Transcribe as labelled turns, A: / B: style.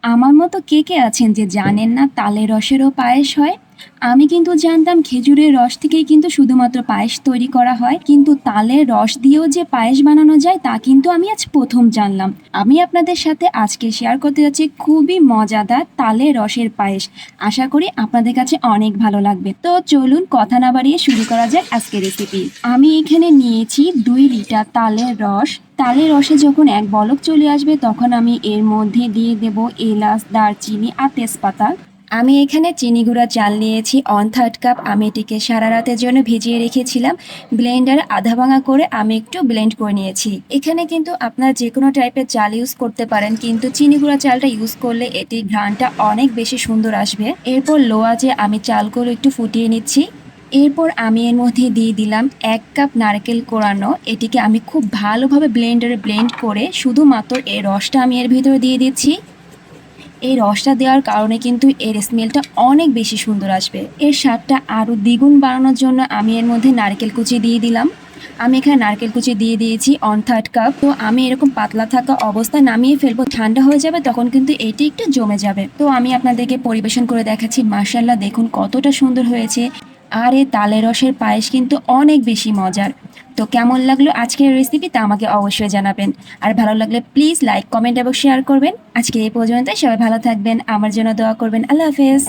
A: আমার মতো কে আছেন যে জানেন না তালের রসেরও পায়েস হয়? আমি কিন্তু জানতাম খেজুরের রস থেকেই কিন্তু শুধুমাত্র পায়েস তৈরি করা হয়। কিন্তু তালের রস দিয়েও যে পায়েস বানানো যায় তা কিন্তু আমি আজ ১ম জানলাম। আমি আপনাদের সাথে আজকে শেয়ার করতে যাচ্ছি খুবই মজাদার তালের রসের পায়েস। আশা করি আপনাদের কাছে অনেক ভালো লাগবে। তো চলুন কথা না বাড়িয়ে শুরু করা যাক আজকের রেসিপি। আমি এখানে নিয়েছি ২ লিটার তালের রস। তালের রসে যখন এক বলক চলে আসবে তখন আমি এর মধ্যে দিয়ে দেব এলাচ, দারচিনি আর তেজপাতা। আমি এখানে চিনি গুঁড়া চাল নিয়েছি 1/3 কাপ। আমি এটিকে সারা রাতের জন্য ভিজিয়ে রেখেছিলাম। ব্লেন্ডারে আধা ভাঙা করে আমি একটু ব্লেন্ড করে নিয়েছি। এখানে কিন্তু আপনারা যে কোনো টাইপের চাল ইউজ করতে পারেন, কিন্তু চিনি গুঁড়া চালটা ইউজ করলে এটির ঘ্রাণটা অনেক বেশি সুন্দর আসবে। এরপর লো আঁচে আমি চালগুলো একটু ফুটিয়ে নিচ্ছি। এরপর আমি এর মধ্যে দিয়ে দিলাম ১ কাপ নারকেল কোড়ানো। এটিকে আমি খুব ভালোভাবে ব্লেন্ডারে ব্লেন্ড করে শুধুমাত্র এই রসটা আমি এর ভিতরে দিয়ে দিচ্ছি। এই রসটা দেওয়ার কারণে কিন্তু এর স্মেলটা অনেক বেশি সুন্দর আসবে। এর স্বাদটা আরও দ্বিগুণ বাড়ানোর জন্য আমি এর মধ্যে নারকেল কুচি দিয়ে দিলাম। আমি এখানে নারকেল কুচি দিয়ে দিয়েছি 1/3 কাপ। তো আমি এরকম পাতলা থাকা অবস্থায় নামিয়ে ফেলবো, ঠান্ডা হয়ে যাবে তখন কিন্তু এটি একটু জমে যাবে। তো আমি আপনাদেরকে পরিবেশন করে দেখাচ্ছি। মাশাআল্লাহ, দেখুন কতটা সুন্দর হয়েছে। আর এই তালের রসের পায়েস কিন্তু অনেক বেশি মজার। তো কেমন লাগলো আজকের রেসিপি তা আমাকে অবশ্যই জানাবেন। আর ভালো লাগলে প্লিজ লাইক, কমেন্ট এবং শেয়ার করবেন। আজকে এই পর্যন্ত, সবাই ভালো থাকবেন, আমার জন্য দোয়া করবেন। আল্লাহ হাফেজ।